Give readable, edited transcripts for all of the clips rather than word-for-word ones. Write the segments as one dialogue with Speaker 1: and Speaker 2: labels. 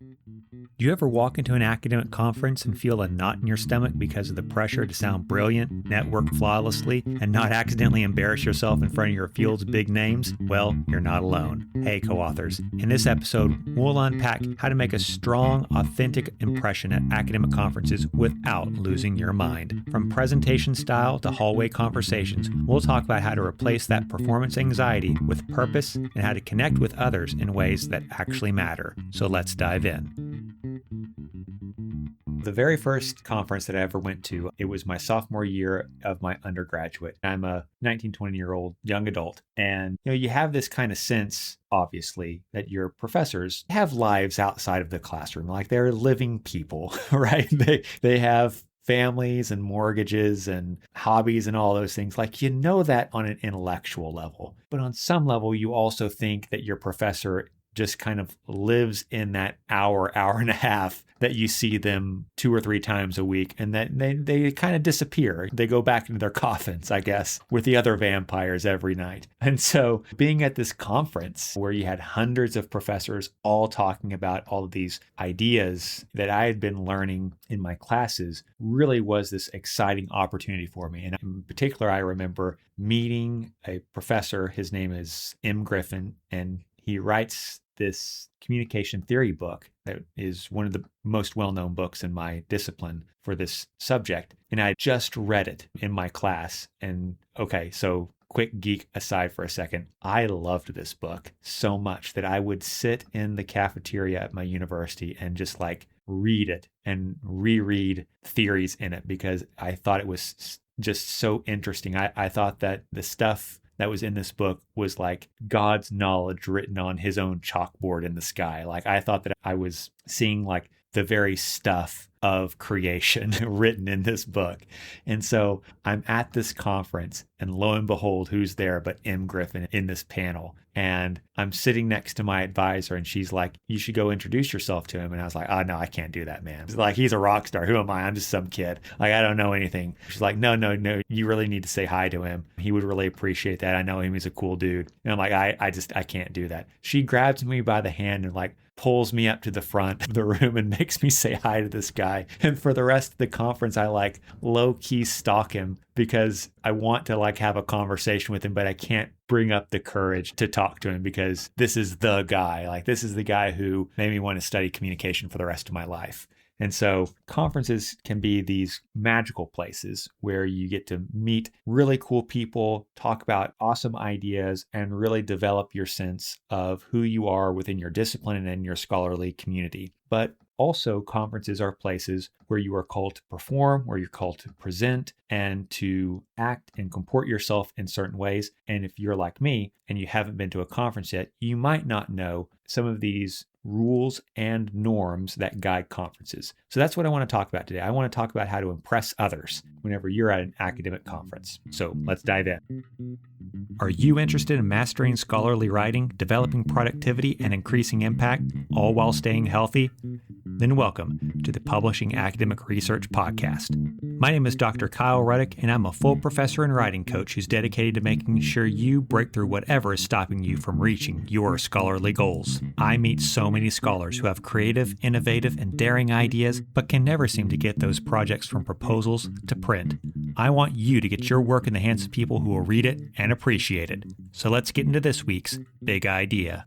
Speaker 1: Do you ever walk into an academic conference and feel a knot in your stomach because of the pressure to sound brilliant, network flawlessly, and not accidentally embarrass yourself in front of your field's big names? Well, you're not alone. Hey, co-authors. In this episode, we'll unpack how to make a strong, authentic impression at academic conferences without losing your mind. From presentation style to hallway conversations, we'll talk about how to replace that performance anxiety with purpose and how to connect with others in ways that actually matter. So let's dive in. The very first conference that I ever went to, it was my sophomore year of my undergraduate. I'm a 19, 20-year-old young adult. And, you have this kind of sense, obviously, that your professors have lives outside of the classroom. Like they're living people, right? They have families and mortgages and hobbies and all those things. Like, that on an intellectual level. But on some level, you also think that your professor just kind of lives in that hour and a half that you see them 2 or 3 times a week, and that they kind of disappear. They go back into their coffins, I guess, with the other vampires every night. And so being at this conference where you had hundreds of professors all talking about all of these ideas that I had been learning in my classes really was this exciting opportunity for me. And in particular, I remember meeting a professor. His name is M. Griffin, and he writes this communication theory book that is one of the most well-known books in my discipline for this subject. And I just read it in my class. And okay, so quick geek aside for a second, I loved this book so much that I would sit in the cafeteria at my university and just read it and reread theories in it because I thought it was just so interesting. I thought that the stuff that was in this book was like God's knowledge written on his own chalkboard in the sky. Like I thought that I was seeing the very stuff of creation written in this book. And so I'm at this conference and lo and behold, who's there but M. Griffin in this panel. And I'm sitting next to my advisor and she's like, you should go introduce yourself to him. And I was like, oh no, I can't do that, man. He's a rock star. Who am I? I'm just some kid. I don't know anything. She's like, no, you really need to say hi to him. He would really appreciate that. I know him. He's a cool dude. And I'm like, I can't do that. She grabs me by the hand and pulls me up to the front of the room and makes me say hi to this guy. And for the rest of the conference, I low key stalk him because I want to have a conversation with him, but I can't bring up the courage to talk to him because this is the guy. This is the guy who made me want to study communication for the rest of my life. And so conferences can be these magical places where you get to meet really cool people, talk about awesome ideas, and really develop your sense of who you are within your discipline and in your scholarly community. But also, conferences are places where you are called to perform, where you're called to present and to act and comport yourself in certain ways. And if you're like me and you haven't been to a conference yet, you might not know some of these rules and norms that guide conferences. So that's what I want to talk about today. I want to talk about how to impress others whenever you're at an academic conference. So let's dive in. Are you interested in mastering scholarly writing, developing productivity, and increasing impact, all while staying healthy? Then welcome to the Publishing Academic Research Podcast. My name is Dr. Kyle Ruddick, and I'm a full professor and writing coach who's dedicated to making sure you break through whatever is stopping you from reaching your scholarly goals. I meet so many scholars who have creative, innovative, and daring ideas, but can never seem to get those projects from proposals to print. I want you to get your work in the hands of people who will read it and appreciate it. So let's get into this week's big idea.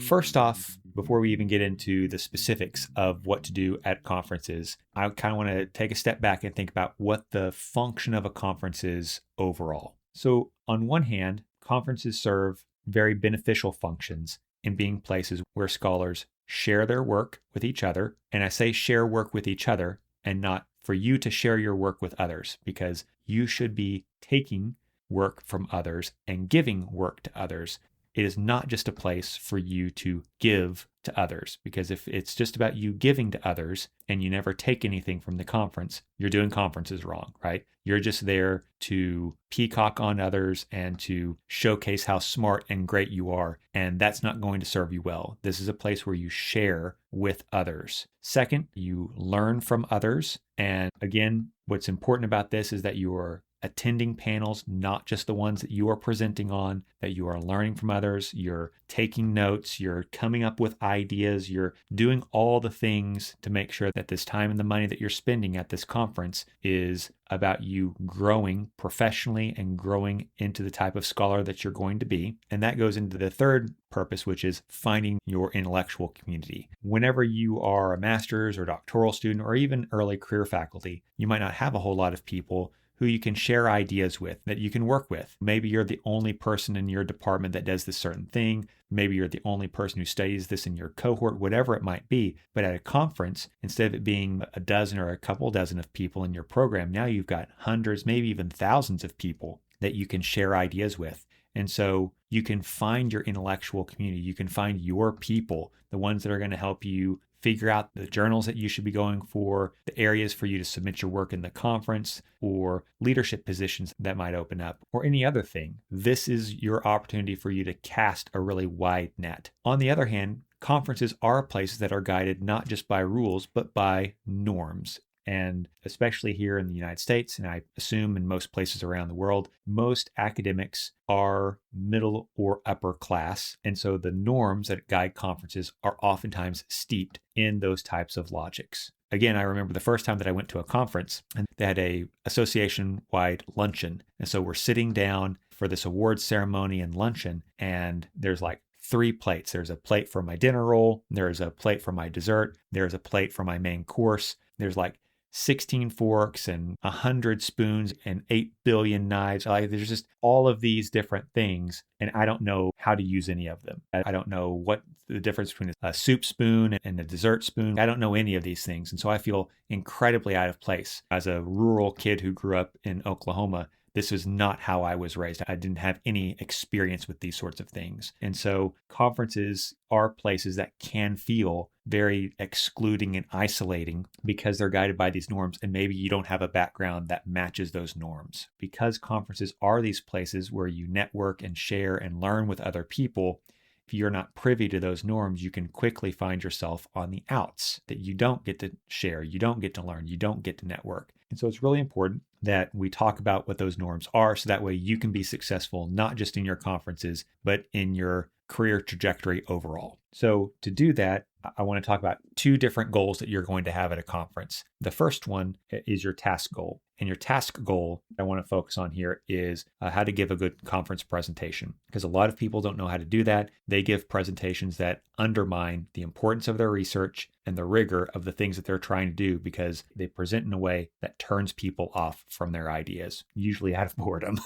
Speaker 1: First off, before we even get into the specifics of what to do at conferences, I kind of want to take a step back and think about what the function of a conference is overall. So on one hand, conferences serve very beneficial functions in being places where scholars share their work with each other. And I say share work with each other and not for you to share your work with others, because you should be taking work from others and giving work to others. It is not just a place for you to give to others, because if it's just about you giving to others and you never take anything from the conference, you're doing conferences wrong, right? You're just there to peacock on others and to showcase how smart and great you are. And that's not going to serve you well. This is a place where you share with others. Second, you learn from others. And again, what's important about this is that you are attending panels, not just the ones that you are presenting on, that you are learning from others, you're taking notes, you're coming up with ideas, you're doing all the things to make sure that this time and the money that you're spending at this conference is about you growing professionally and growing into the type of scholar that you're going to be. And that goes into the third purpose, which is finding your intellectual community. Whenever you are a master's or doctoral student or even early career faculty, you might not have a whole lot of people who you can share ideas with, that you can work with. Maybe you're the only person in your department that does this certain thing. Maybe you're the only person who studies this in your cohort, whatever it might be. But at a conference, instead of it being a dozen or a couple dozen of people in your program, now you've got hundreds, maybe even thousands of people that you can share ideas with. And so you can find your intellectual community. You can find your people, the ones that are going to help you figure out the journals that you should be going for, the areas for you to submit your work in the conference, or leadership positions that might open up, or any other thing. This is your opportunity for you to cast a really wide net. On the other hand, conferences are places that are guided not just by rules, but by norms. And especially here in the United States, and I assume in most places around the world, most academics are middle or upper class. And so the norms that guide conferences are oftentimes steeped in those types of logics. Again, I remember the first time that I went to a conference and they had a association-wide luncheon. And so we're sitting down for this awards ceremony and luncheon, and there's like 3 plates. There's a plate for my dinner roll. There's a plate for my dessert. There's a plate for my main course. There's like 16 forks and 100 spoons and 8 billion knives. Like, there's just all of these different things, and I don't know how to use any of them. I don't know what the difference between a soup spoon and a dessert spoon. I don't know any of these things, and so I feel incredibly out of place. As a rural kid who grew up in Oklahoma, this is not how I was raised. I didn't have any experience with these sorts of things. And so conferences are places that can feel very excluding and isolating because they're guided by these norms, and maybe you don't have a background that matches those norms. Because conferences are these places where you network and share and learn with other people, if you're not privy to those norms, you can quickly find yourself on the outs, that you don't get to share, you don't get to learn, you don't get to network. And so it's really important that we talk about what those norms are so that way you can be successful, not just in your conferences, but in your career trajectory overall. So to do that, I want to talk about 2 different goals that you're going to have at a conference. The first one is your task goal. And your task goal I want to focus on here is how to give a good conference presentation, because a lot of people don't know how to do that. They give presentations that undermine the importance of their research and the rigor of the things that they're trying to do, because they present in a way that turns people off from their ideas, usually out of boredom.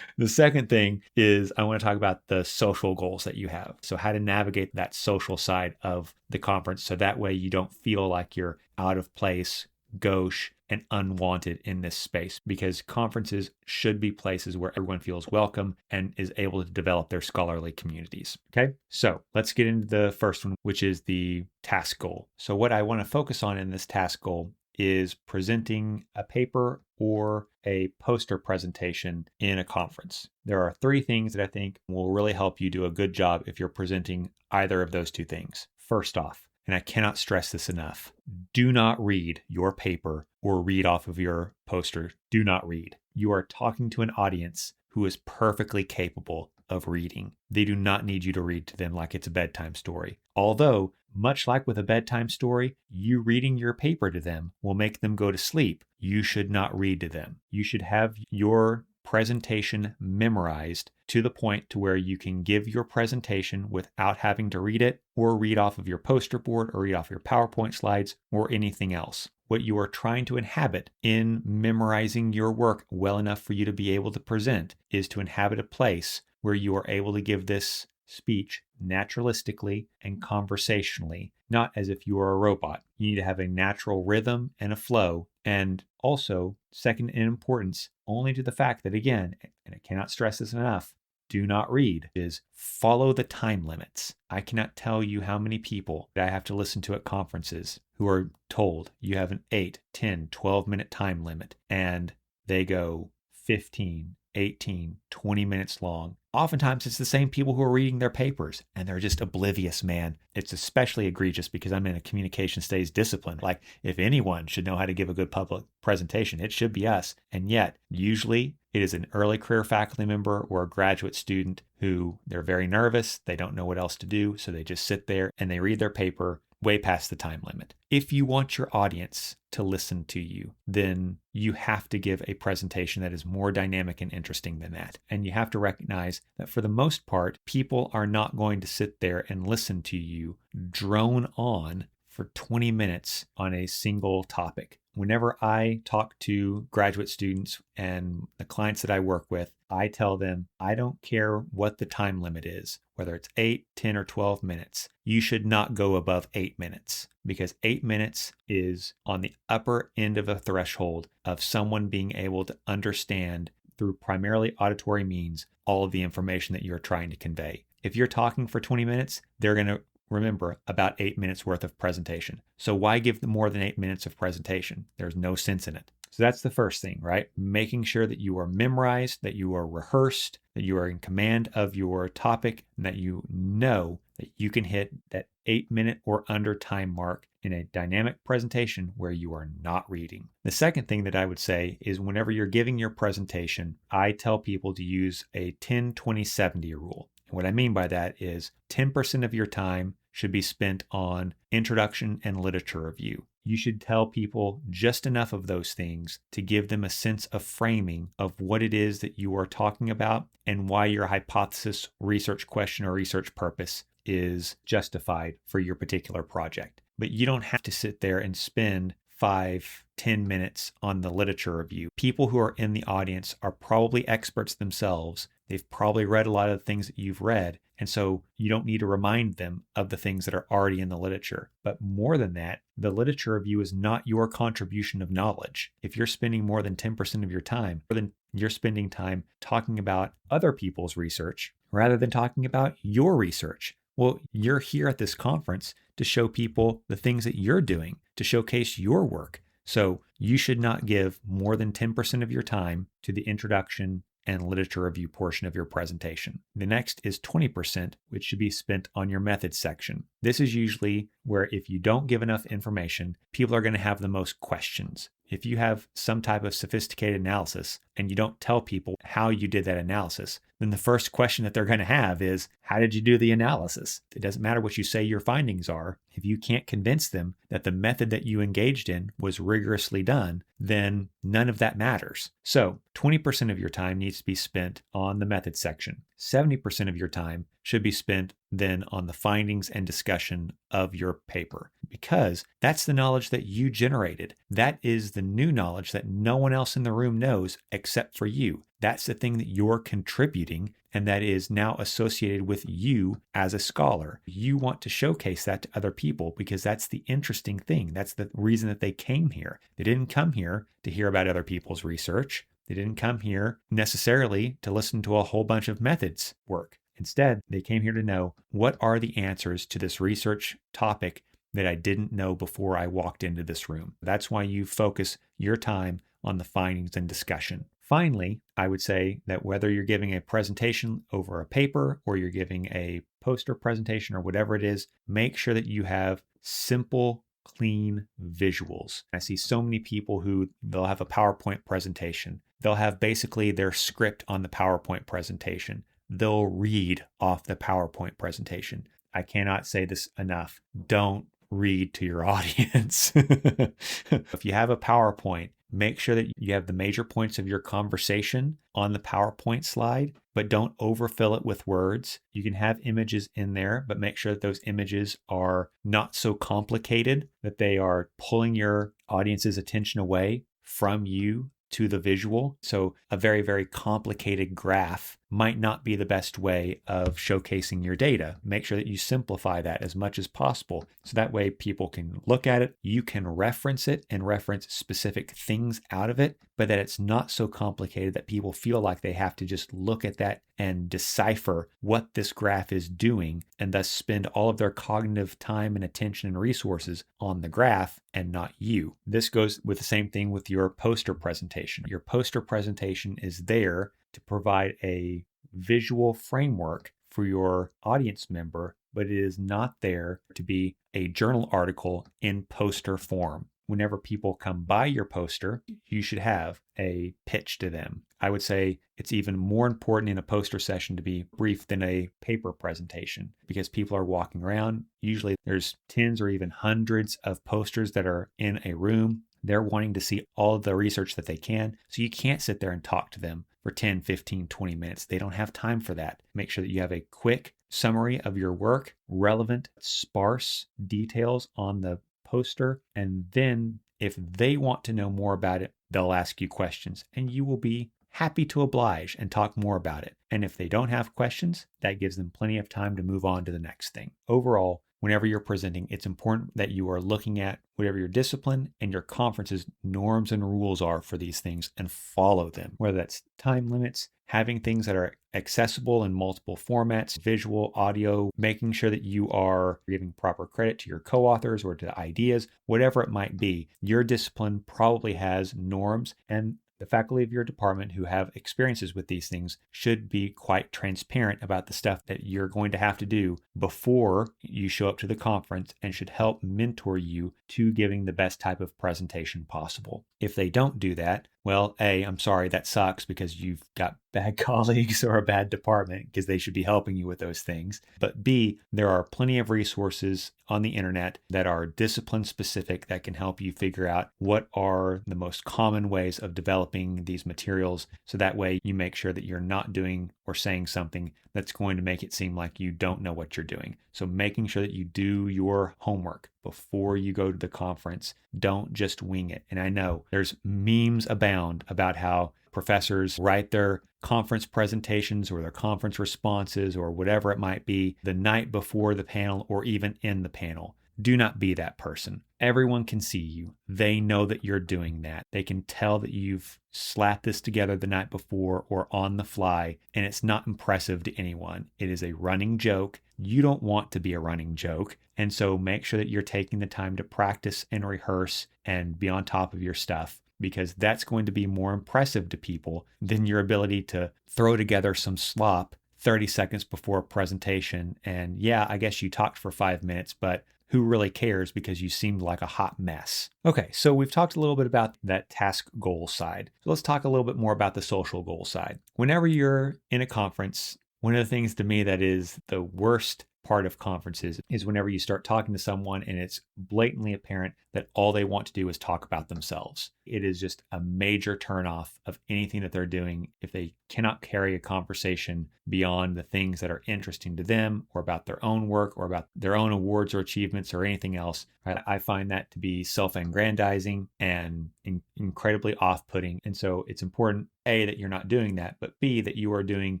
Speaker 1: The second thing is I want to talk about the social goals that you have. So how to navigate that social side of the conference so that way you don't feel like you're out of place, gauche, and unwanted in this space, because conferences should be places where everyone feels welcome and is able to develop their scholarly communities. Okay, so let's get into the first one, which is the task goal. So what I want to focus on in this task goal is presenting a paper or a poster presentation in a conference. There are 3 things that I think will really help you do a good job if you're presenting either of those 2 things. First off, and I cannot stress this enough, do not read your paper or read off of your poster. Do not read. You are talking to an audience who is perfectly capable of reading. They do not need you to read to them like it's a bedtime story. Although, much like with a bedtime story, you reading your paper to them will make them go to sleep. You should not read to them. You should have your presentation memorized to the point to where you can give your presentation without having to read it or read off of your poster board or read off your PowerPoint slides or anything else. What you are trying to inhabit in memorizing your work well enough for you to be able to present is to inhabit a place where you are able to give this speech naturalistically and conversationally, not as if you are a robot. You need to have a natural rhythm and a flow. And also, second in importance, only to the fact that, again, and I cannot stress this enough, do not read, is follow the time limits. I cannot tell you how many people that I have to listen to at conferences who are told you have an 8, 10, 12-minute time limit, and they go 15, 18, 20 minutes long. oftentimes it's the same people who are reading their papers and they're just oblivious, man. It's especially egregious because I'm in a communication studies discipline. Like, if anyone should know how to give a good public presentation, it should be us. And yet, usually it is an early career faculty member or a graduate student who they're very nervous. They don't know what else to do. So they just sit there and they read their paper way past the time limit. If you want your audience to listen to you, then you have to give a presentation that is more dynamic and interesting than that. And you have to recognize that for the most part, people are not going to sit there and listen to you drone on for 20 minutes on a single topic. Whenever I talk to graduate students and the clients that I work with, I tell them, I don't care what the time limit is, whether it's 8, 10, or 12 minutes. You should not go above 8 minutes, because 8 minutes is on the upper end of a threshold of someone being able to understand through primarily auditory means all of the information that you're trying to convey. If you're talking for 20 minutes, they're going to remember about 8 minutes worth of presentation. So why give them more than 8 minutes of presentation? There's no sense in it. So that's the first thing, right? Making sure that you are memorized, that you are rehearsed, that you are in command of your topic, and that you know that you can hit that 8-minute or under time mark in a dynamic presentation where you are not reading. The second thing that I would say is whenever you're giving your presentation, I tell people to use a 10-20-70 rule. And what I mean by that is 10% of your time should be spent on introduction and literature review. You should tell people just enough of those things to give them a sense of framing of what it is that you are talking about and why your hypothesis, research question, or research purpose is justified for your particular project. But you don't have to sit there and spend 5-10 minutes on the literature review. People who are in the audience are probably experts themselves. They've probably read a lot of the things that you've read. And so you don't need to remind them of the things that are already in the literature. But more than that, the literature review is not your contribution of knowledge. If you're spending more than 10% of your time, more than you're spending time talking about other people's research rather than talking about your research. Well, you're here at this conference to show people the things that you're doing, to showcase your work. So you should not give more than 10% of your time to the introduction and literature review portion of your presentation. The next is 20%, which should be spent on your methods section. This is usually where if you don't give enough information, people are going to have the most questions. If you have some type of sophisticated analysis and you don't tell people how you did that analysis, then the first question that they're going to have is, how did you do the analysis? It doesn't matter what you say your findings are. If you can't convince them that the method that you engaged in was rigorously done, then none of that matters. So 20% of your time needs to be spent on the method section. 70% of your time should be spent then on the findings and discussion of your paper, because that's the knowledge that you generated. That is the new knowledge that no one else in the room knows except for you. That's the thing that you're contributing, and that is now associated with you as a scholar. You want to showcase that to other people because that's the interesting thing. That's the reason that they came here. They didn't come here to hear about other people's research. They didn't come here necessarily to listen to a whole bunch of methods work. Instead, they came here to know, what are the answers to this research topic that I didn't know before I walked into this room? That's why you focus your time on the findings and discussion. Finally, I would say that whether you're giving a presentation over a paper or you're giving a poster presentation or whatever it is, make sure that you have simple, clean visuals. I see so many people who they'll have a PowerPoint presentation. They'll have basically their script on the PowerPoint presentation. They'll read off the PowerPoint presentation. I cannot say this enough. Don't read to your audience. If you have a PowerPoint, make sure that you have the major points of your conversation on the PowerPoint slide, but don't overfill it with words. You can have images in there, but make sure that those images are not so complicated that they are pulling your audience's attention away from you to the visual. So a very, very complicated graph might not be the best way of showcasing your data. Make sure that you simplify that as much as possible. So that way people can look at it, you can reference it and reference specific things out of it, but that it's not so complicated that people feel like they have to just look at that and decipher what this graph is doing and thus spend all of their cognitive time and attention and resources on the graph and not you. This goes with the same thing with your poster presentation. Your poster presentation is there to provide a visual framework for your audience member, but it is not there to be a journal article in poster form. Whenever people come by your poster, you should have a pitch to them. I would say it's even more important in a poster session to be brief than a paper presentation because people are walking around. Usually there's tens or even hundreds of posters that are in a room. They're wanting to see all of the research that they can. So you can't sit there and talk to them for 10, 15, 20 minutes. They don't have time for that. Make sure that you have a quick summary of your work, relevant, sparse details on the poster. And then if they want to know more about it, they'll ask you questions and you will be happy to oblige and talk more about it. And if they don't have questions, that gives them plenty of time to move on to the next thing. Overall, whenever you're presenting, it's important that you are looking at whatever your discipline and your conference's norms and rules are for these things and follow them, whether that's time limits, having things that are accessible in multiple formats, visual, audio, making sure that you are giving proper credit to your co-authors or to ideas, whatever it might be. Your discipline probably has norms, and the faculty of your department who have experiences with these things should be quite transparent about the stuff that you're going to have to do before you show up to the conference and should help mentor you to giving the best type of presentation possible. If they don't do that, well, A, I'm sorry, that sucks because you've got bad colleagues or a bad department because they should be helping you with those things. But B, there are plenty of resources on the internet that are discipline specific that can help you figure out what are the most common ways of developing these materials. So that way you make sure that you're not doing or saying something that's going to make it seem like you don't know what you're doing. So making sure that you do your homework before you go to the conference. Don't just wing it. And I know there's memes abound about how professors write their conference presentations or their conference responses or whatever it might be the night before the panel or even in the panel. Do not be that person. Everyone can see you. They know that you're doing that. They can tell that you've slapped this together the night before or on the fly, and it's not impressive to anyone. It is a running joke. You don't want to be a running joke. And so make sure that you're taking the time to practice and rehearse and be on top of your stuff, because that's going to be more impressive to people than your ability to throw together some slop 30 seconds before a presentation. And yeah, I guess you talked for 5 minutes, but who really cares because you seemed like a hot mess. Okay, so we've talked a little bit about that task goal side. So let's talk a little bit more about the social goal side. Whenever you're in a conference, one of the things to me that is the worst part of conferences is whenever you start talking to someone and it's blatantly apparent that all they want to do is talk about themselves. It is just a major turnoff of anything that they're doing if they cannot carry a conversation beyond the things that are interesting to them or about their own work or about their own awards or achievements or anything else. Right? I find that to be self-aggrandizing and incredibly off-putting. And so it's important, A, that you're not doing that, but B, that you are doing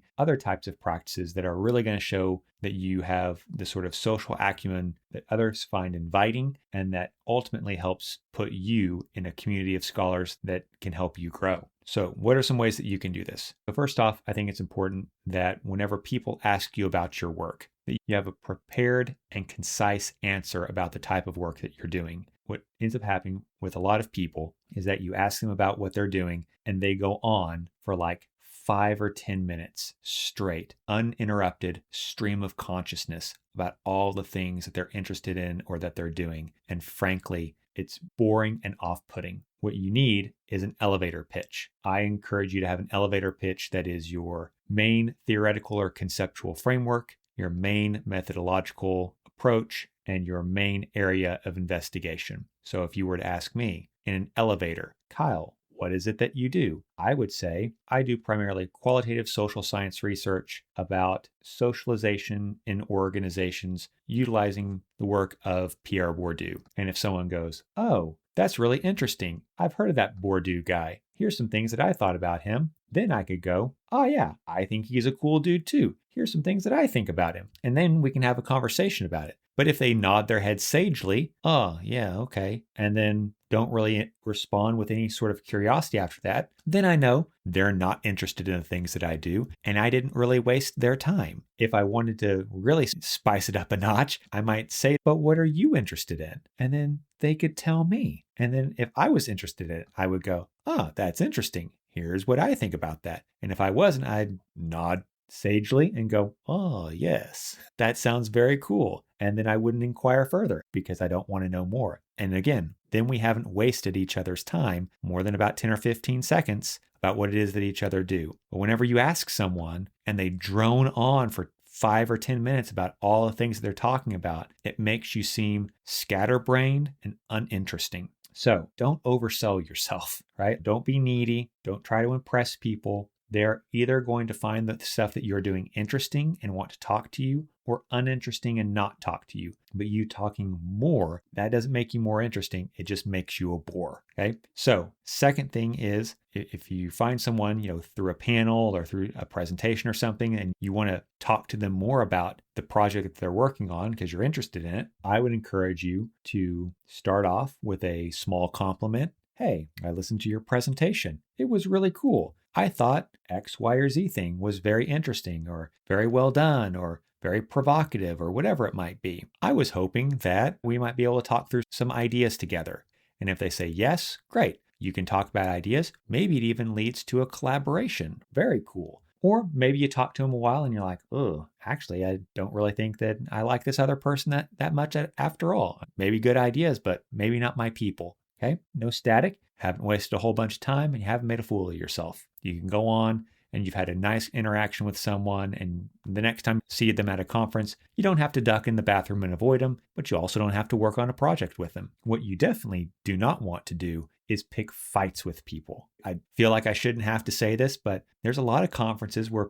Speaker 1: other types of practices that are really going to show that you have the sort of social acumen that others find inviting and that ultimately helps put you in a community of scholars that can help you grow. So what are some ways that you can do this? So first off, I think it's important that whenever people ask you about your work, that you have a prepared and concise answer about the type of work that you're doing. What ends up happening with a lot of people is that you ask them about what they're doing and they go on for like 5 or 10 minutes straight, uninterrupted stream of consciousness about all the things that they're interested in or that they're doing. And frankly, it's boring and off-putting. What you need is an elevator pitch. I encourage you to have an elevator pitch that is your main theoretical or conceptual framework, your main methodological approach, and your main area of investigation. So if you were to ask me in an elevator, Kyle, what is it that you do? I would say I do primarily qualitative social science research about socialization in organizations utilizing the work of Pierre Bourdieu. And if someone goes, oh, that's really interesting. I've heard of that Bourdieu guy. Here's some things that I thought about him. Then I could go, oh yeah, I think he's a cool dude too. Here's some things that I think about him. And then we can have a conversation about it. But if they nod their head sagely, oh yeah, okay, and then don't really respond with any sort of curiosity after that, then I know they're not interested in the things that I do, and I didn't really waste their time. If I wanted to really spice it up a notch, I might say, but what are you interested in? And then they could tell me. And then if I was interested in it, I would go, oh, that's interesting. Here's what I think about that. And if I wasn't, I'd nod sagely and go, oh, yes, that sounds very cool. And then I wouldn't inquire further because I don't want to know more. And again, then we haven't wasted each other's time more than about 10 or 15 seconds about what it is that each other do. But whenever you ask someone and they drone on for 5 or 10 minutes about all the things that they're talking about, it makes you seem scatterbrained and uninteresting. So don't oversell yourself, right? Don't be needy. Don't try to impress people. They're either going to find the stuff that you're doing interesting and want to talk to you, or uninteresting and not talk to you. But you talking more, that doesn't make you more interesting. It just makes you a bore. Okay. So second thing is, if you find someone, through a panel or through a presentation or something, and you want to talk to them more about the project that they're working on because you're interested in it, I would encourage you to start off with a small compliment. Hey, I listened to your presentation. It was really cool. I thought X, Y, or Z thing was very interesting or very well done or very provocative or whatever it might be. I was hoping that we might be able to talk through some ideas together. And if they say yes, great. You can talk about ideas. Maybe it even leads to a collaboration. Very cool. Or maybe you talk to them a while and you're like, oh, actually, I don't really think that I like this other person that much after all. Maybe good ideas, but maybe not my people. Okay, no static, haven't wasted a whole bunch of time, and you haven't made a fool of yourself. You can go on and you've had a nice interaction with someone, and the next time you see them at a conference, you don't have to duck in the bathroom and avoid them, but you also don't have to work on a project with them. What you definitely do not want to do is pick fights with people. I feel like I shouldn't have to say this, but there's a lot of conferences where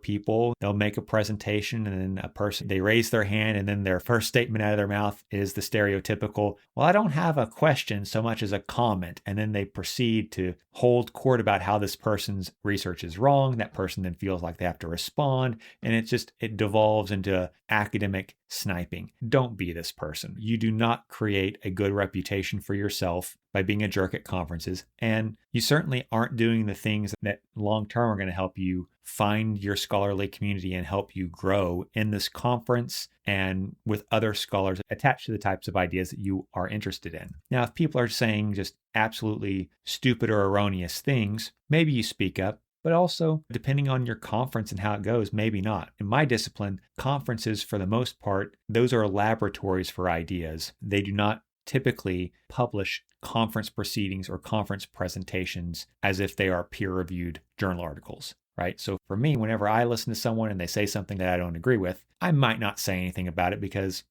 Speaker 1: they'll make a presentation and then they raise their hand and then their first statement out of their mouth is the stereotypical, well, I don't have a question so much as a comment. And then they proceed to hold court about how this person's research is wrong. That person then feels like they have to respond. And it devolves into academic sniping. Don't be this person. You do not create a good reputation for yourself by being a jerk at conferences. And you certainly aren't doing the things that long term are going to help you find your scholarly community and help you grow in this conference and with other scholars attached to the types of ideas that you are interested in. Now, if people are saying just absolutely stupid or erroneous things, maybe you speak up. But also, depending on your conference and how it goes, maybe not. In my discipline, conferences, for the most part, those are laboratories for ideas. They do not typically publish conference proceedings or conference presentations as if they are peer-reviewed journal articles, right? So for me, whenever I listen to someone and they say something that I don't agree with, I might not say anything about it because,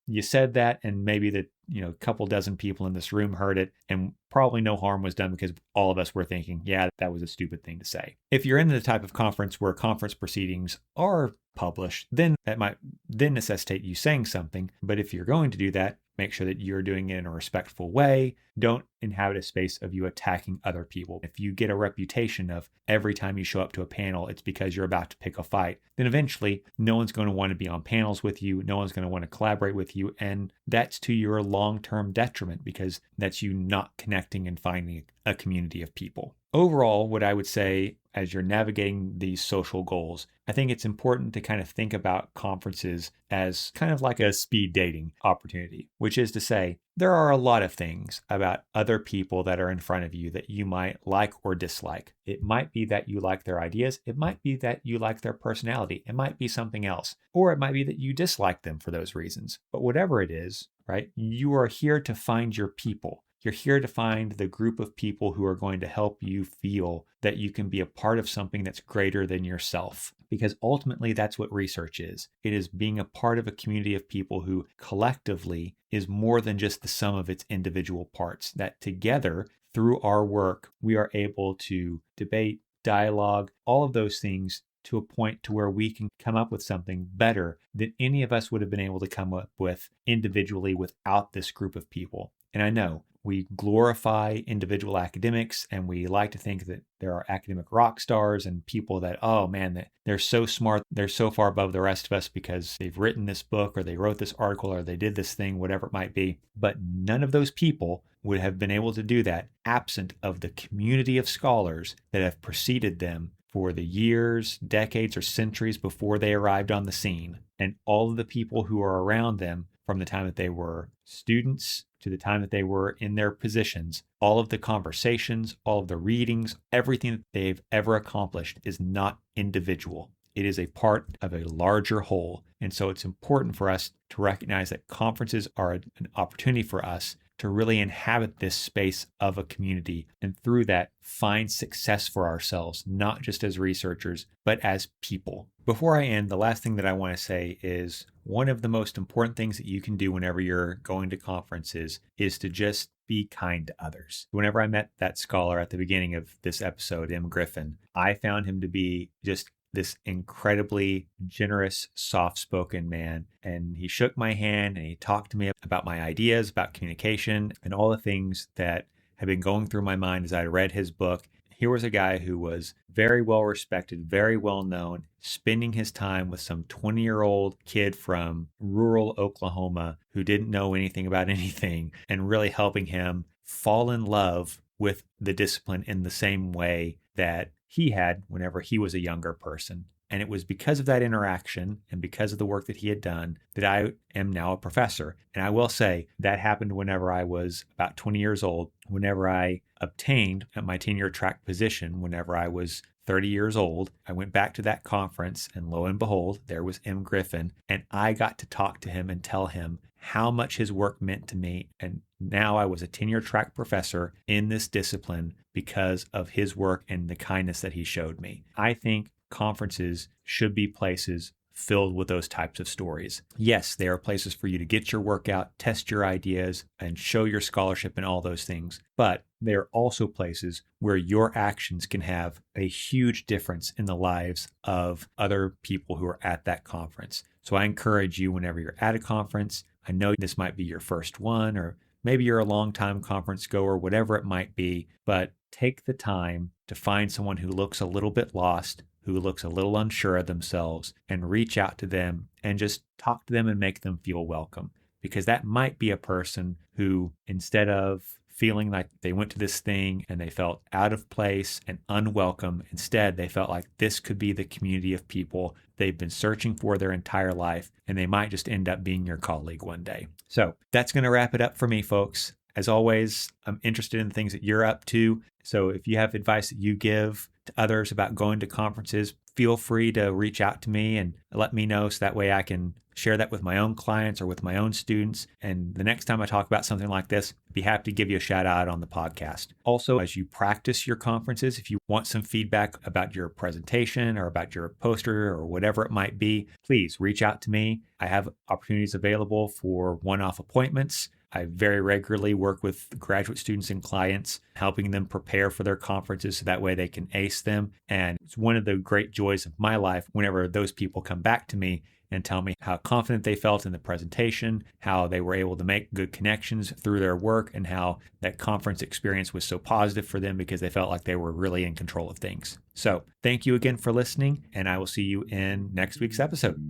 Speaker 1: you said that and maybe a couple dozen people in this room heard it and probably no harm was done because all of us were thinking, yeah, that was a stupid thing to say. If you're in the type of conference where conference proceedings are published, then that might then necessitate you saying something. But if you're going to do that, make sure that you're doing it in a respectful way. Don't inhabit a space of you attacking other people. If you get a reputation of every time you show up to a panel, it's because you're about to pick a fight, then eventually no one's going to want to be on panels with you. No one's going to want to collaborate with you. And that's to your long-term detriment because that's you not connecting and finding a community of people. Overall, what I would say as you're navigating these social goals, I think it's important to kind of think about conferences as kind of like a speed dating opportunity, which is to say, there are a lot of things about other people that are in front of you that you might like or dislike. It might be that you like their ideas. It might be that you like their personality. It might be something else. Or it might be that you dislike them for those reasons. But whatever it is, right, you are here to find your people. You're here to find the group of people who are going to help you feel that you can be a part of something that's greater than yourself. Because ultimately, that's what research is. It is being a part of a community of people who collectively is more than just the sum of its individual parts. That together, through our work, we are able to debate, dialogue, all of those things to a point to where we can come up with something better than any of us would have been able to come up with individually without this group of people. And I know we glorify individual academics and we like to think that there are academic rock stars and people that, oh man, they're so smart. They're so far above the rest of us because they've written this book or they wrote this article or they did this thing, whatever it might be. But none of those people would have been able to do that absent of the community of scholars that have preceded them for the years, decades, or centuries before they arrived on the scene. And all of the people who are around them from the time that they were students to the time that they were in their positions, all of the conversations, all of the readings, everything that they've ever accomplished is not individual. It is a part of a larger whole. And so it's important for us to recognize that conferences are an opportunity for us to really inhabit this space of a community, and through that, find success for ourselves, not just as researchers, but as people. Before I end, the last thing that I want to say is one of the most important things that you can do whenever you're going to conferences is to just be kind to others. Whenever I met that scholar at the beginning of this episode, M. Griffin, I found him to be just this incredibly generous, soft-spoken man. And he shook my hand and he talked to me about my ideas, about communication, and all the things that had been going through my mind as I read his book. Here was a guy who was very well respected, very well known, spending his time with some 20-year-old kid from rural Oklahoma who didn't know anything about anything, and really helping him fall in love with the discipline in the same way that he had whenever he was a younger person. And it was because of that interaction and because of the work that he had done that I am now a professor. And I will say that happened whenever I was about 20 years old, whenever I obtained my tenure track position, whenever I was 30 years old. I went back to that conference, and lo and behold, there was M. Griffin, and I got to talk to him and tell him how much his work meant to me. And now I was a tenure track professor in this discipline because of his work and the kindness that he showed me. I think conferences should be places filled with those types of stories. Yes, they are places for you to get your work out, test your ideas, and show your scholarship and all those things. But they are also places where your actions can have a huge difference in the lives of other people who are at that conference. So I encourage you, whenever you're at a conference, I know this might be your first one, or maybe you're a longtime conference goer, whatever it might be, but take the time to find someone who looks a little bit lost, who looks a little unsure of themselves, and reach out to them and just talk to them and make them feel welcome. Because that might be a person who, instead of feeling like they went to this thing and they felt out of place and unwelcome, instead they felt like this could be the community of people they've been searching for their entire life, and they might just end up being your colleague one day. So that's going to wrap it up for me, folks. As always, I'm interested in the things that you're up to. So if you have advice that you give to others about going to conferences, feel free to reach out to me and let me know, so that way I can share that with my own clients or with my own students. And the next time I talk about something like this, I'd be happy to give you a shout out on the podcast. Also, as you practice your conferences, if you want some feedback about your presentation or about your poster or whatever it might be, please reach out to me. I have opportunities available for one-off appointments. I very regularly work with graduate students and clients, helping them prepare for their conferences so that way they can ace them. And it's one of the great joys of my life whenever those people come back to me and tell me how confident they felt in the presentation, how they were able to make good connections through their work, and how that conference experience was so positive for them because they felt like they were really in control of things. So thank you again for listening, and I will see you in next week's episode.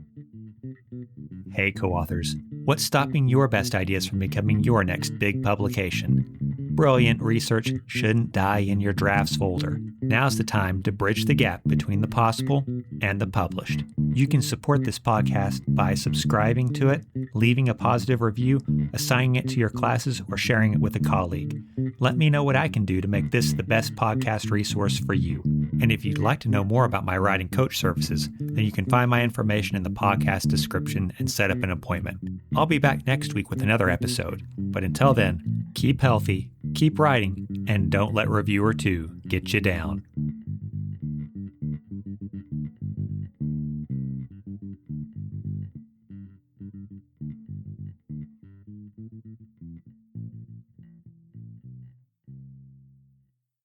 Speaker 1: Hey, co-authors, what's stopping your best ideas from becoming your next big publication? Brilliant research shouldn't die in your drafts folder. Now's the time to bridge the gap between the possible and the published. You can support this podcast by subscribing to it, leaving a positive review, assigning it to your classes, or sharing it with a colleague. Let me know what I can do to make this the best podcast resource for you. And if you'd like to know more about my writing coach services, then you can find my information in the podcast description and set up an appointment. I'll be back next week with another episode. But until then, keep healthy, keep writing, and don't let reviewer 2 get you down.